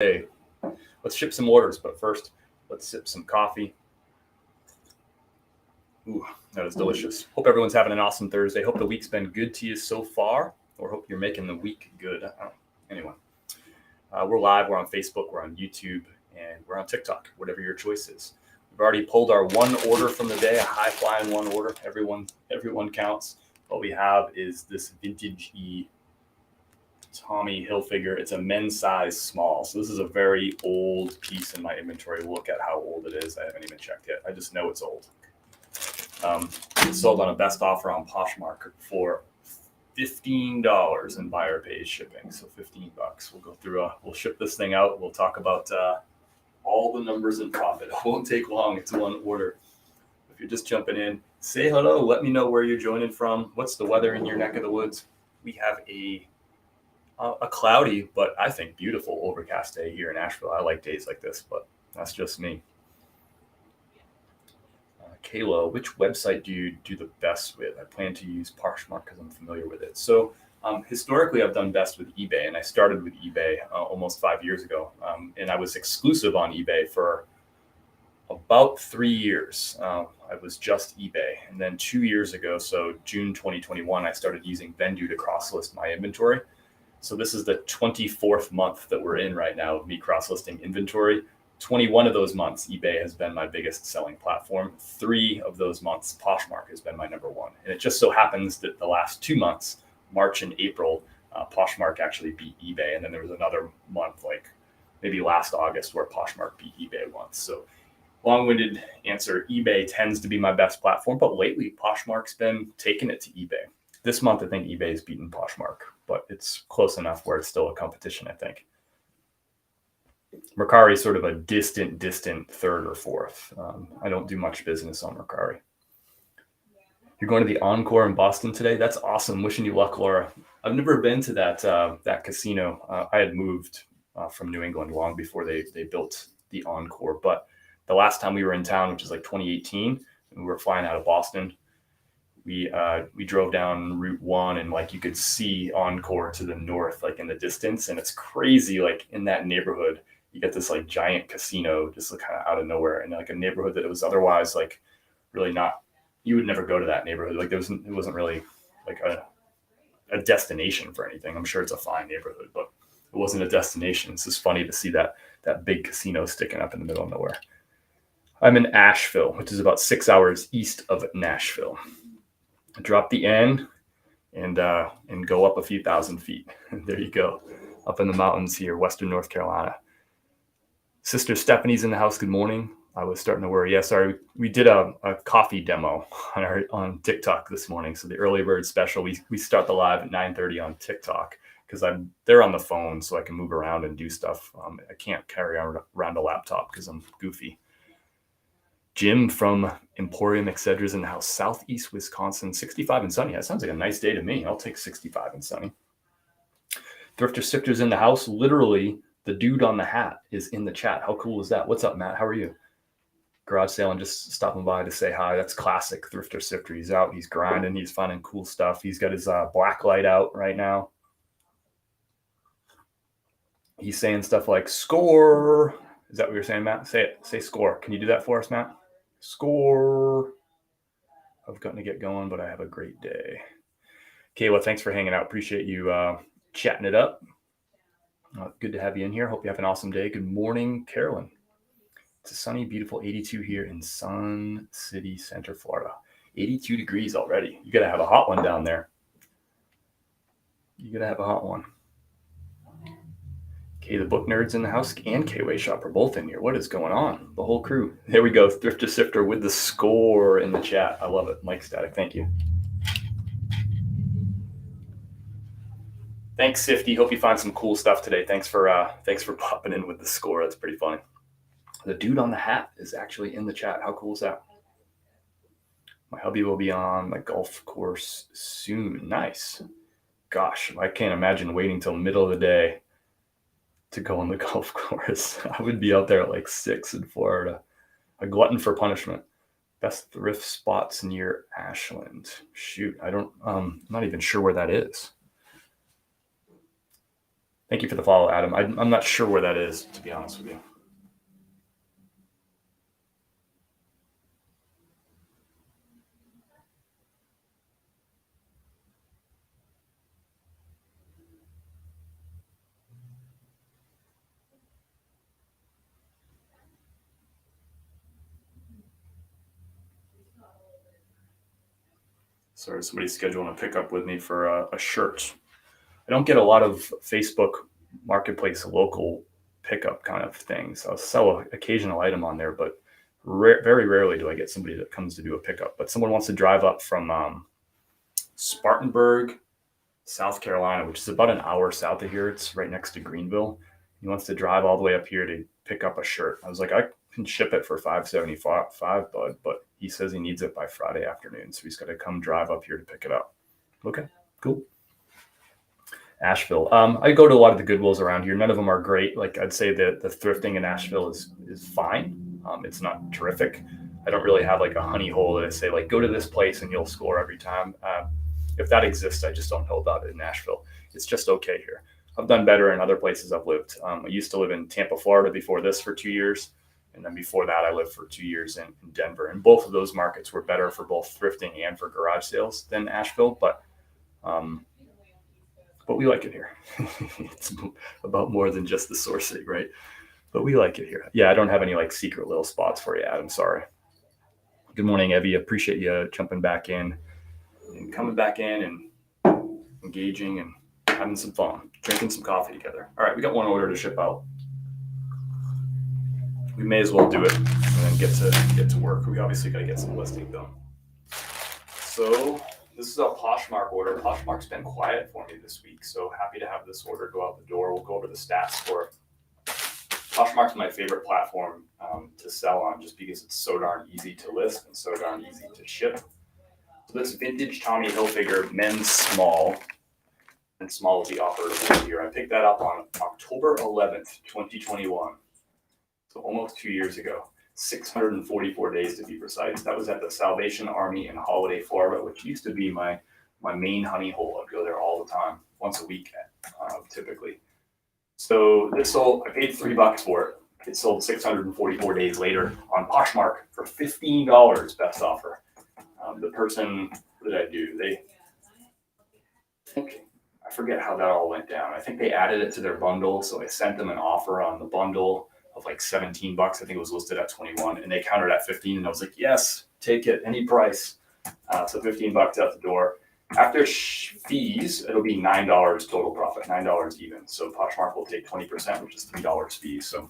Hey, let's ship some orders, but first, let's sip some coffee. Ooh, that is delicious. Hope everyone's having an awesome Thursday. Hope the week's been good to you so far, or hope you're making the week good. Anyway, we're live. We're on Facebook. We're on YouTube, and we're on TikTok. Whatever your choice is. We've already pulled our one order from the day, a high-flying one order. Everyone counts. What we have is this vintage Tommy Hilfiger. It's a men's size small. So this is a very old piece in my inventory. Look at how old it is. I haven't even checked yet. I just know it's old. It's sold on a best offer on Poshmark for $15 and buyer pays shipping. So $15. We'll go through, we'll ship this thing out. We'll talk about all the numbers and profit. It won't take long. It's one order. If you're just jumping in, say hello. Let me know where you're joining from. What's the weather in your neck of the woods? We have a cloudy, but I think beautiful overcast day here in Asheville. I like days like this, but that's just me. Kayla, which website do you do the best with? I plan to use Poshmark because I'm familiar with it. So historically, I've done best with eBay, and I started with eBay almost 5 years ago. And I was exclusive on eBay for about 3 years. I was just eBay. And then 2 years ago, so June 2021, I started using Vendu to cross-list my inventory. So this is the 24th month that we're in right now of me cross-listing inventory. 21 of those months, eBay has been my biggest selling platform. 3 of those months, Poshmark has been my number one. And it just so happens that the last 2 months, March and April, Poshmark actually beat eBay. And then there was another month, like maybe last August, where Poshmark beat eBay once. So long-winded answer, eBay tends to be my best platform. But lately, Poshmark's been taking it to eBay. This month, I think eBay has beaten Poshmark, but it's close enough where it's still a competition, I think. Mercari is sort of a distant third or fourth. I don't do much business on Mercari. You're going to the Encore in Boston today? That's awesome. Wishing you luck, Laura. I've never been to that casino. I had moved from New England long before they built the Encore. But the last time we were in town, which is like 2018, and we were flying out of Boston, we drove down Route 1, and like you could see Encore to the north, like in the distance. And it's crazy, like in that neighborhood, you get this like giant casino just like kind of out of nowhere, and like a neighborhood that it was otherwise like really not, you would never go to that neighborhood. Like it wasn't really like a destination for anything. I'm sure it's a fine neighborhood, but it wasn't a destination. It's just funny to see that big casino sticking up in the middle of nowhere. I'm in Asheville, which is about 6 hours east of Nashville. I drop the N and go up a few thousand feet. There you go, up in the mountains here, Western North Carolina. Sister Stephanie's in the house. Good morning. I was starting to worry. Yeah, sorry. We did a coffee demo on TikTok this morning. So the early bird special, we start the live at 9:30 on TikTok because I'm there on the phone so I can move around and do stuff. I can't carry around a laptop because I'm goofy. Jim from Emporium Excedras in the house, Southeast Wisconsin, 65 and sunny. That sounds like a nice day to me. I'll take 65 and sunny. Thrifter Sifter's in the house. Literally, the dude on the hat is in the chat. How cool is that? What's up, Matt? How are you? Garage sale and just stopping by to say hi. That's classic Thrifter Sifter. He's out. He's grinding. He's finding cool stuff. He's got his black light out right now. He's saying stuff like score. Is that what you're saying, Matt? Say it. Say score. Can you do that for us, Matt? Score. I've gotten to get going, but I have a great day. Kayla, thanks for hanging out. Appreciate you chatting it up. Good to have you in here. Hope you have an awesome day. Good morning, Carolyn. It's a sunny, beautiful 82 here in Sun City Center, Florida. 82 degrees already. You got to have a hot one down there. You got to have a hot one. Okay, the book nerds in the house and K-Way Shop are both in here. What is going on? The whole crew. There we go. Thrifter Sifter with the score in the chat. I love it. Mike Static, thank you. Thanks, Sifty. Hope you find some cool stuff today. Thanks for popping in with the score. That's pretty funny. The dude on the hat is actually in the chat. How cool is that? My hubby will be on the golf course soon. Nice. Gosh, I can't imagine waiting till middle of the day to go on the golf course. I would be out there at like 6 in Florida. A glutton for punishment. Best thrift spots near Ashland. Shoot, I'm not even sure where that is. Thank you for the follow, Adam. I'm not sure where that is, to be honest with you. Sorry, somebody's scheduling a pickup with me for a shirt. I don't get a lot of Facebook Marketplace local pickup kind of things. I'll sell an occasional item on there, but very rarely do I get somebody that comes to do a pickup. But someone wants to drive up from Spartanburg, South Carolina, which is about an hour south of here. It's right next to Greenville. He wants to drive all the way up here to pick up a shirt. I was like, I can ship it for $5.75, bud, but he says he needs it by Friday afternoon, so he's got to come drive up here to pick it up. Okay, cool. Asheville. I go to a lot of the Goodwills around here. None of them are great. Like I'd say that the thrifting in Asheville is fine. It's not terrific. I don't really have like a honey hole that I say like go to this place and you'll score every time. If that exists, I just don't know about it in Nashville. It's just okay here. I've done better in other places I've lived. I used to live in Tampa, Florida before this for 2 years. And then before that, I lived for 2 years in Denver. And both of those markets were better for both thrifting and for garage sales than Asheville. But we like it here. It's about more than just the sourcing, right? But we like it here. Yeah, I don't have any like secret little spots for you, Adam. Sorry. Good morning, Evie. Appreciate you jumping back in and coming back in and engaging and having some fun, drinking some coffee together. All right, we got one order to ship out. We may as well do it and then get to work. We obviously got to get some listing done. So this is a Poshmark order. Poshmark's been quiet for me this week, so happy to have this order go out the door. We'll go over the stats for it. Poshmark's my favorite platform to sell on just because it's so darn easy to list and so darn easy to ship. So this vintage Tommy Hilfiger men's small, and small is the offer here. I picked that up on October 11th, 2021. So almost 2 years ago. 644 days to be precise. That was at the Salvation Army in Holiday, Florida, which used to be my main honey hole. I'd go there all the time, once a week, typically. So this sold, I paid $3 for it. It sold 644 days later on Poshmark for $15, best offer. The person, what did I do? I forget how that all went down. I think they added it to their bundle, so I sent them an offer on the bundle of like $17. I think it was listed at 21, and they countered at 15, and I was like, yes, take it, any price. So $15 out the door. After fees, it'll be $9 total profit, $9 even. So Poshmark will take 20%, which is $3 fees. So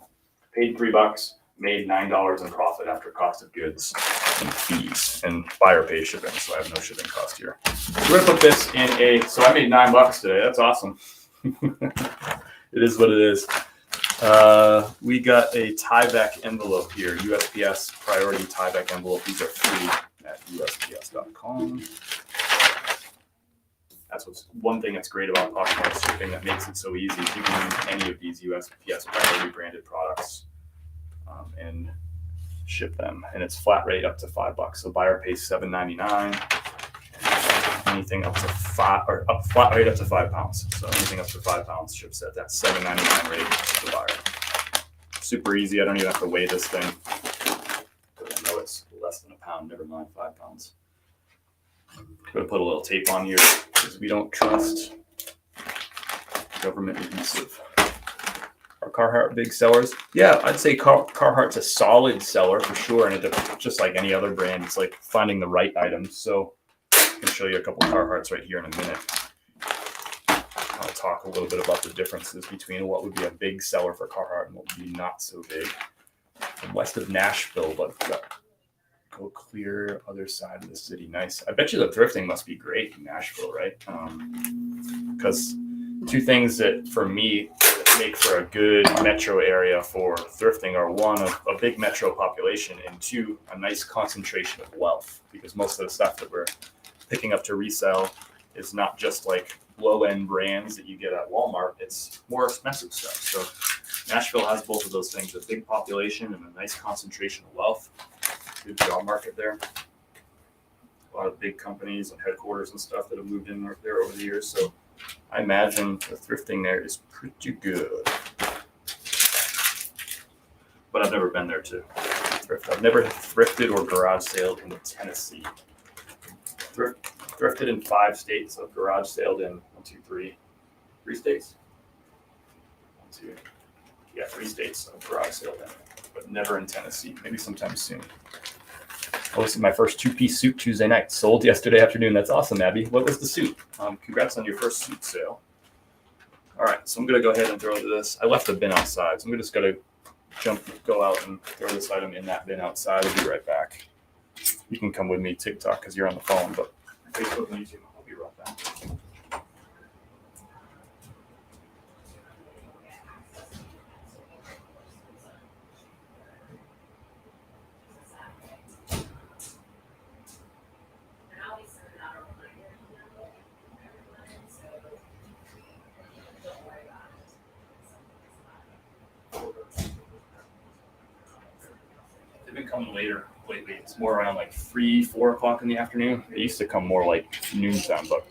paid $3, made $9 in profit after cost of goods and fees, and buyer pays shipping, so I have no shipping cost here. So we're gonna put this in so I made $9 today. That's awesome. It is what it is. We got a Tyvek envelope here, USPS priority Tyvek envelope. These are free at USPS.com. That's what's one thing that's great about Poshmark shipping that makes it so easy. You can use any of these USPS priority branded products and ship them, and it's flat rate up to $5. So buyer pays $7.99. Anything up to flat rate up to 5 pounds. So anything up to 5 pounds ships at that $7.99 rate to the buyer. Super easy. I don't even have to weigh this thing. I know it's less than a pound. Never mind 5 pounds. I'm gonna put a little tape on here because we don't trust government adhesive. Are Carhartt big sellers? Yeah, I'd say Carhartt's a solid seller for sure, and just like any other brand, it's like finding the right items. So I can show you a couple of Carhartts right here in a minute. I'll talk a little bit about the differences between what would be a big seller for Carhartt and what would be not so big. I'm west of Nashville, but go clear other side of the city. Nice. I bet you the thrifting must be great in Nashville, right? Because two things that for me make for a good metro area for thrifting are one, a big metro population, and two, a nice concentration of wealth, because most of the stuff that we're picking up to resell is not just like low-end brands that you get at Walmart. It's more expensive stuff. So Nashville has both of those things, a big population and a nice concentration of wealth. Good job market there. A lot of big companies and headquarters and stuff that have moved in there over the years. So I imagine the thrifting there is pretty good. But I've never been there to thrift. I've never thrifted or garage saled in Tennessee. Thrifted in 5 states. So garage saled in 3 states. 3 states. So garage saled in, but never in Tennessee. Maybe sometime soon. Oh, this is my first 2-piece suit Tuesday night. Sold yesterday afternoon. That's awesome, Abby. What was the suit? Congrats on your first suit sale. All right, so I'm going to go ahead and throw this. I left the bin outside, so I'm just going to go out and throw this item in that bin outside. I'll be right back. You can come with me, TikTok, because you're on the phone, but Facebook and YouTube, I'll be right back. They've been coming later lately. It's more around like 3-4 o'clock in the afternoon. It used to come more like noontime, but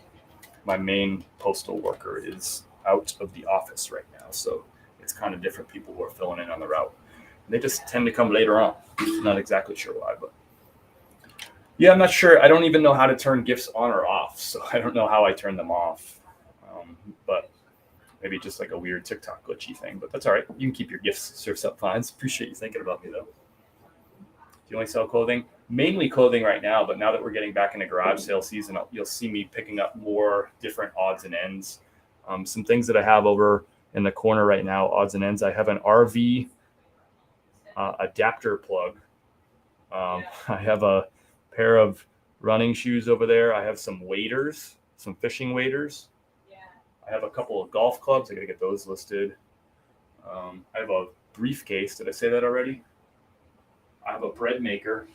my main postal worker is out of the office right now, so it's kind of different people who are filling in on the route. And they just tend to come later on. Not exactly sure why, but yeah, I'm not sure. I don't even know how to turn gifts on or off, so I don't know how I turn them off. But maybe just like a weird TikTok glitchy thing, but that's all right. You can keep your gifts served up fine. Appreciate you thinking about me, though. Do you only sell clothing? Mainly clothing right now, but now that we're getting back into garage sale season, you'll see me picking up more different odds and ends. Some things that I have over in the corner right now, odds and ends. I have an RV adapter plug. I have a pair of running shoes over there. I have some waders, some fishing waders. I have a couple of golf clubs. I got to get those listed. I have a briefcase. Did I say that already? I have a bread maker,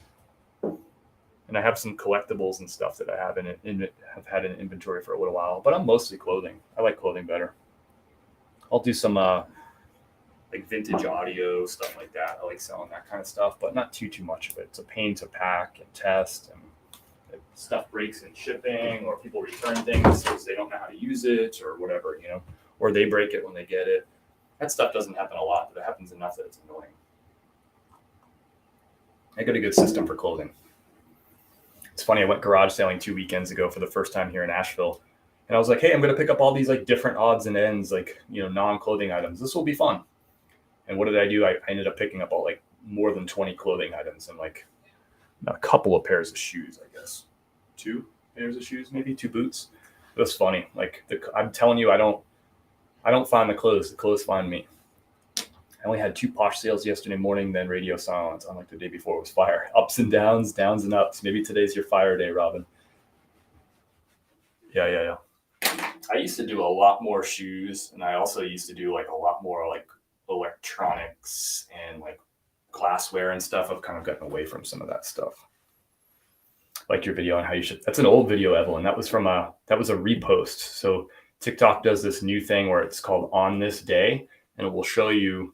and I have some collectibles and stuff that I have have had in inventory for a little while. But I'm mostly clothing. I like clothing better. I'll do some like vintage audio stuff like that. I like selling that kind of stuff, but not too much of it. It's a pain to pack and test, and if stuff breaks in shipping, or people return things because they don't know how to use it, or whatever, or they break it when they get it. That stuff doesn't happen a lot, but it happens enough that it's annoying. I got a good system for clothing. It's funny, I went garage selling 2 weekends ago for the first time here in Asheville. And I was like, hey, I'm going to pick up all these like different odds and ends, like, non-clothing items. This will be fun. And what did I do? I ended up picking up like more than 20 clothing items and like a couple of pairs of shoes, I guess. 2 pairs of shoes, maybe 2 boots. It was funny. Like I'm telling you, I don't find the clothes find me. I only had 2 Posh sales yesterday morning, then radio silence. Unlike the day before, it was fire. Ups and downs, downs and ups. Maybe today's your fire day, Robin. Yeah. I used to do a lot more shoes, and I also used to do like a lot more like electronics and like glassware and stuff. I've kind of gotten away from some of that stuff. Like your video on how you should. That's an old video, Evelyn. That was a repost. So TikTok does this new thing where it's called On This Day, and it will show you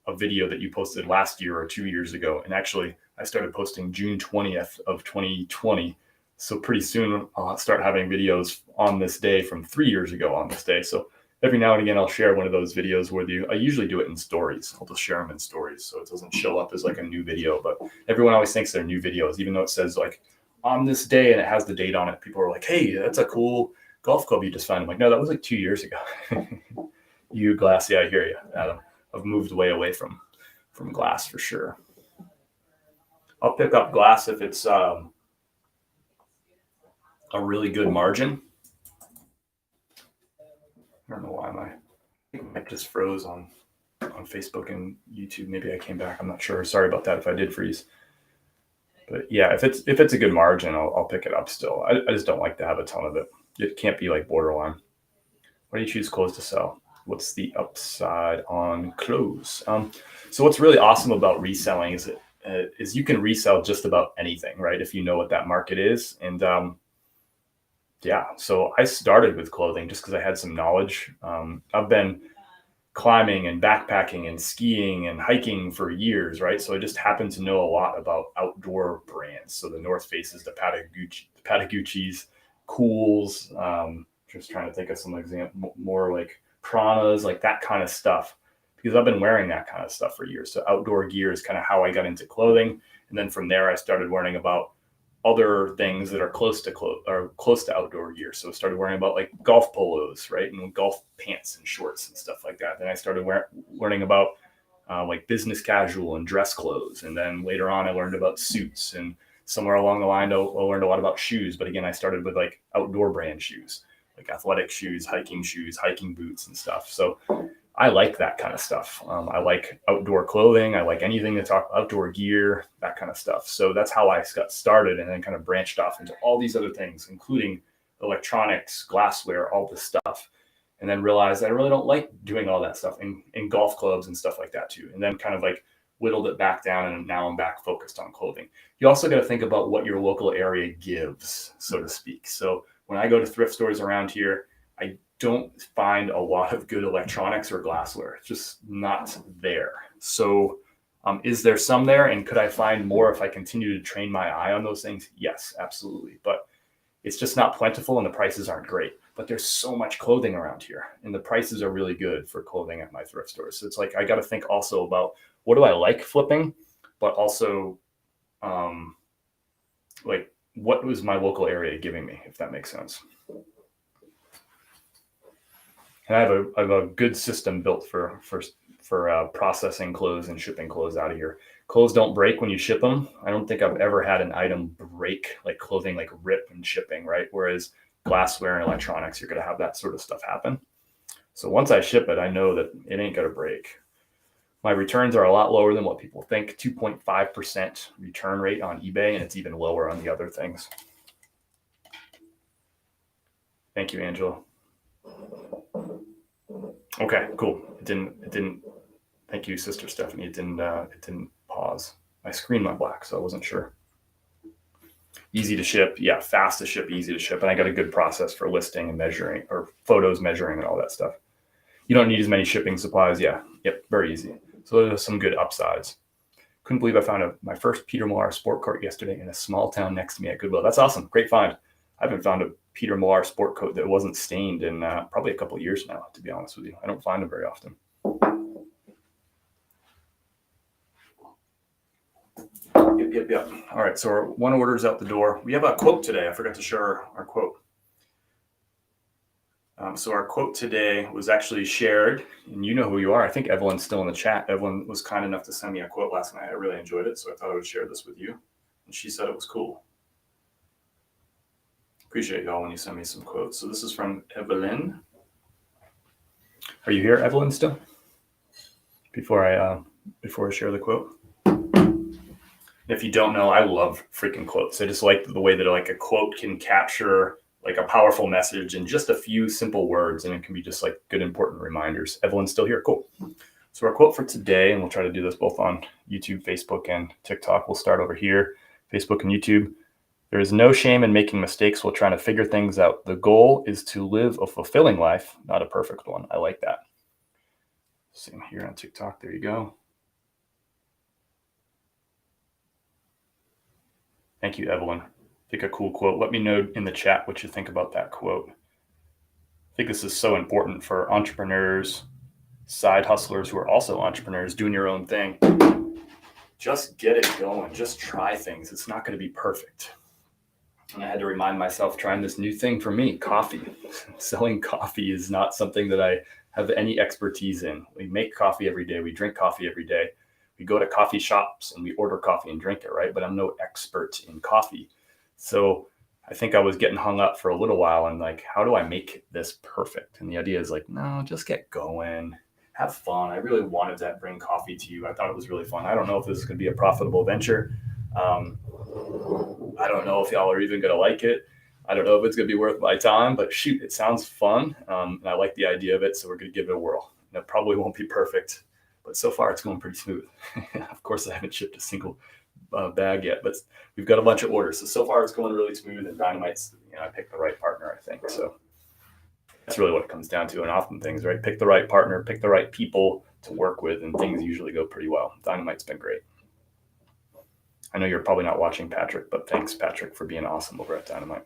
a video that you posted last year or 2 years ago. And actually, I started posting June 20th of 2020. So pretty soon I'll start having videos on this day from 3 years ago on this day. So every now and again, I'll share one of those videos with you. I usually do it in stories. I'll just share them in stories, so it doesn't show up as like a new video. But everyone always thinks they're new videos, even though it says like on this day and it has the date on it. People are like, hey, that's a cool golf club you just found. I'm like, no, that was like 2 years ago. You glassy, I hear you, Adam. I've moved away from glass for sure. I'll pick up glass if it's a really good margin. I don't know why I just froze on Facebook and YouTube. Maybe I came back. I'm not sure. Sorry about that if I did freeze. But yeah, if it's a good margin, I'll pick it up still. I just don't like to have a ton of it. It can't be like borderline. Why do you choose clothes to sell? What's the upside on clothes? So what's really awesome about reselling is you can resell just about anything, right? If you know what that market is. And so I started with clothing just because I had some knowledge. I've been climbing and backpacking and skiing and hiking for years, right? So I just happen to know a lot about outdoor brands. So the North Faces, the Patagucci's, Cools, I'm Just trying to think of some example, more like Pranas, like that kind of stuff, because I've been wearing that kind of stuff for years. So outdoor gear is kind of how I got into clothing. And then from there, I started worrying about other things that are close to outdoor gear. So I started worrying about like golf polos, right? And golf pants and shorts and stuff like that. Then I started learning about like business casual and dress clothes. And then later on, I learned about suits, and somewhere along the line, I learned a lot about shoes. But again, I started with like outdoor brand shoes, like athletic shoes, hiking boots and stuff. So I like that kind of stuff. I like outdoor clothing. I like anything to talk outdoor gear, that kind of stuff. So that's how I got started, and then kind of branched off into all these other things, including electronics, glassware, all this stuff. And then realized I really don't like doing all that stuff in golf clubs and stuff like that too. And then kind of like whittled it back down, and now I'm back focused on clothing. You also got to think about what your local area gives, so to speak. So when I go to thrift stores around here, I don't find a lot of good electronics or glassware. It's just not there. So is there some there? And could I find more if I continue to train my eye on those things? Yes, absolutely. But it's just not plentiful, and the prices aren't great. But there's so much clothing around here, and the prices are really good for clothing at my thrift stores. So it's like I got to think also about what do I like flipping, but also like what was my local area giving me, if that makes sense. And I have a good system built for processing clothes and shipping clothes out of here. Clothes don't break when you ship them. I don't think I've ever had an item break, like clothing, like rip in shipping, right? Whereas glassware and electronics, you're going to have that sort of stuff happen. So once I ship it, I know that it ain't going to break. My returns are a lot lower than what people think. 2.5% return rate on eBay, and it's even lower on the other things. Thank you, Angela. Okay, cool. It didn't. Thank you, Sister Stephanie. It didn't pause. My screen went black, so I wasn't sure. Easy to ship, yeah. Fast to ship, easy to ship, and I got a good process for listing and measuring, or photos measuring, and all that stuff. You don't need as many shipping supplies, yeah. Yep, very easy. So there's some good upsides. Couldn't believe I found my first Peter Millar sport coat yesterday in a small town next to me at Goodwill. That's awesome. Great find. I haven't found a Peter Millar sport coat that wasn't stained in probably a couple of years now, to be honest with you. I don't find them very often. Yep. All right, so our one order's out the door. We have a quote today. I forgot to share our quote. So our quote today was actually shared, and you know who you are. I think Evelyn's still in the chat. Evelyn was kind enough to send me a quote last night. I really enjoyed it, so I thought I would share this with you. And she said it was cool. Appreciate y'all when you send me some quotes. So this is from Evelyn. Are you here, Evelyn, still? Before I share the quote. If you don't know, I love freaking quotes. I just like the way that like a quote can capture like a powerful message in just a few simple words, and it can be just like good, important reminders. Evelyn's still here. Cool. So our quote for today, and we'll try to do this both on YouTube, Facebook, and TikTok. We'll start over here, Facebook and YouTube. There is no shame in making mistakes while trying to figure things out. The goal is to live a fulfilling life, not a perfect one. I like that. Same here on TikTok. There you go. Thank you, Evelyn. I think a cool quote. Let me know in the chat what you think about that quote. I think this is so important for entrepreneurs, side hustlers who are also entrepreneurs, doing your own thing. Just get it going. Just try things. It's not going to be perfect. And I had to remind myself trying this new thing for me, coffee. Selling coffee is not something that I have any expertise in. We make coffee every day. We drink coffee every day. We go to coffee shops and we order coffee and drink it, right? But I'm no expert in coffee. So I think I was getting hung up for a little while and like, how do I make this perfect? And the idea is like, no, just get going. Have fun. I really wanted to bring coffee to you. I thought it was really fun. I don't know if this is going to be a profitable venture. I don't know if y'all are even going to like it. I don't know if it's going to be worth my time, but shoot, it sounds fun. And I like the idea of it. So we're going to give it a whirl. And it probably won't be perfect, but so far it's going pretty smooth. Of course, I haven't shipped a single bag yet, but we've got a bunch of orders. So far it's going really smooth, and Dynamite's, I picked the right partner, I think. So that's really what it comes down to. And often things, right? Pick the right partner, pick the right people to work with, and things usually go pretty well. Dynamite's been great. I know you're probably not watching, Patrick, but thanks, Patrick, for being awesome over at Dynamite.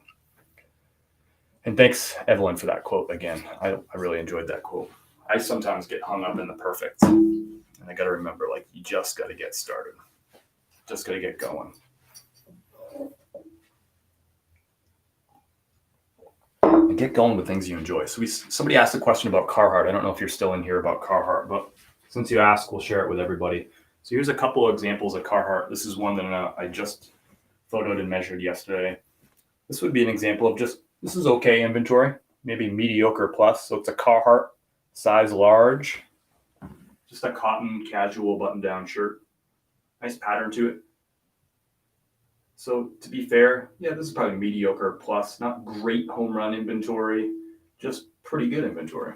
And thanks, Evelyn, for that quote again. I really enjoyed that quote. I sometimes get hung up in the perfect. And I got to remember, like, you just got to get started. Just got to get going. And get going with things you enjoy. So somebody asked a question about Carhartt. I don't know if you're still in here about Carhartt, but since you asked, we'll share it with everybody. So here's a couple of examples of Carhartt. This is one that I just photoed and measured yesterday. This would be an example of just, this is okay inventory, maybe mediocre plus. So it's a Carhartt size large, just a cotton casual button-down shirt. Nice pattern to it. So to be fair, yeah, this is probably mediocre plus, not great home run inventory, just pretty good inventory.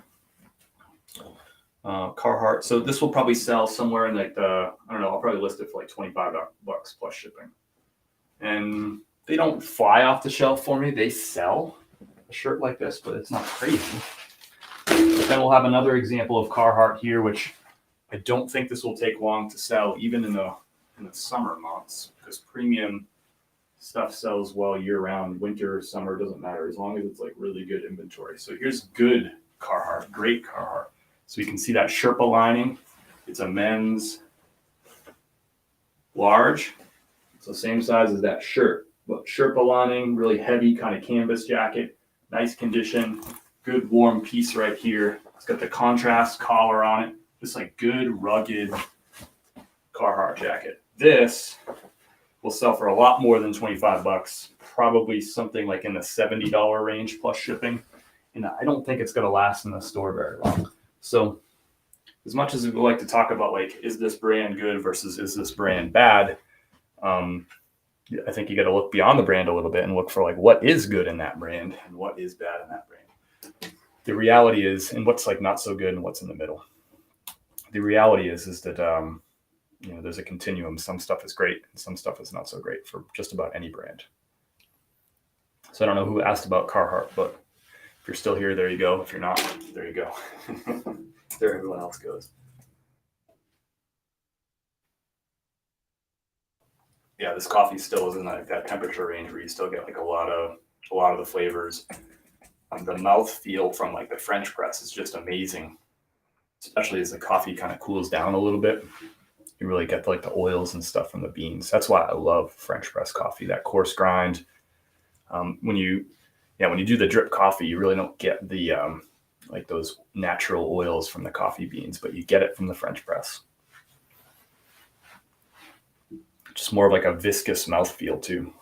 Carhartt. So this will probably sell somewhere in like I don't know, I'll probably list it for like $25 plus shipping. And they don't fly off the shelf for me. They sell a shirt like this, but it's not crazy. But then we'll have another example of Carhartt here, which I don't think this will take long to sell, even in the summer months, because premium stuff sells well year round. Winter, summer, doesn't matter, as long as it's like really good inventory. So here's good Carhartt, great Carhartt. So you can see that Sherpa lining. It's a men's large, so same size as that shirt, but Sherpa lining, really heavy kind of canvas jacket, nice condition, good warm piece right here. It's got the contrast collar on it, just like good rugged Carhartt jacket. This will sell for a lot more than $25, probably something like in the $70 range plus shipping. And I don't think it's going to last in the store very long. So as much as we like to talk about, like, is this brand good versus is this brand bad? I think you got to look beyond the brand a little bit and look for like what is good in that brand and what is bad in that brand. The reality is, and what's like not so good and what's in the middle. The reality is that there's a continuum. Some stuff is great and some stuff is not so great for just about any brand. So I don't know who asked about Carhartt, but if you're still here, there you go. If you're not, there you go. There everyone else goes. Yeah, this coffee still is in like that temperature range where you still get like a lot of the flavors. The mouth feel from like the French press is just amazing, especially as the coffee kind of cools down a little bit. You really get like the oils and stuff from the beans. That's why I love French press coffee, that coarse grind. When you do the drip coffee, you really don't get the like those natural oils from the coffee beans, but you get it from the French press. Just more of like a viscous mouthfeel too.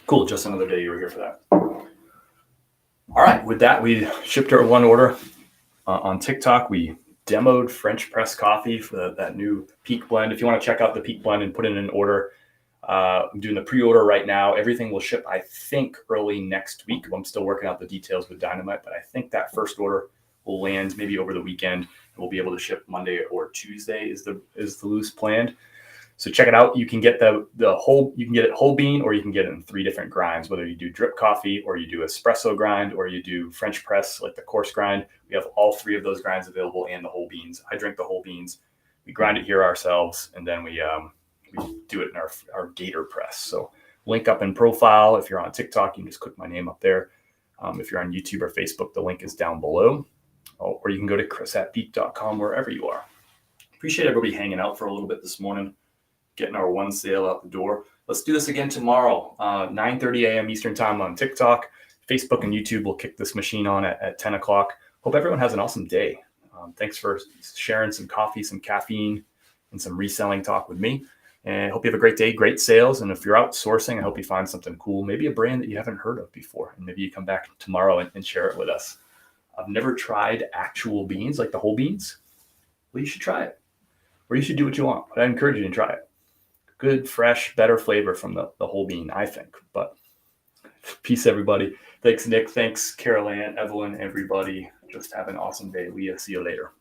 Cool, just another day you were here for that. All right, with that, we shipped our one order on TikTok. We demoed French press coffee for that new Peak blend. If you want to check out the Peak blend and put in an order, I'm doing the pre-order right now. Everything will ship, I think, early next week. I'm still working out the details with Dynamite, but I think that first order will land maybe over the weekend. We'll be able to ship Monday or Tuesday is the loose planned. So check it out. You can get the whole, you can get it whole bean, or you can get it in 3 different grinds, whether you do drip coffee or you do espresso grind or you do French press, like the coarse grind. We have all 3 of those grinds available and the whole beans. I drink the whole beans. We grind it here ourselves, and then we do it in our gator press. So link up in profile. If you're on TikTok, you can just click my name up there. If you're on YouTube or Facebook, the link is down below. Or you can go to chris@peak.com wherever you are. Appreciate everybody hanging out for a little bit this morning, getting our one sale out the door. Let's do this again tomorrow, 9:30 a.m. Eastern time on TikTok. Facebook and YouTube will kick this machine on at 10 o'clock. Hope everyone has an awesome day. Thanks for sharing some coffee, some caffeine, and some reselling talk with me. And I hope you have a great day, great sales. And if you're outsourcing, I hope you find something cool, maybe a brand that you haven't heard of before. And maybe you come back tomorrow and share it with us. I've never tried actual beans, like the whole beans. Well, you should try it. Or you should do what you want. But I encourage you to try it. Good, fresh, better flavor from the whole bean, I think. But peace, everybody. Thanks, Nick. Thanks, Carol Ann, Evelyn, everybody. Just have an awesome day. Leah, see you later.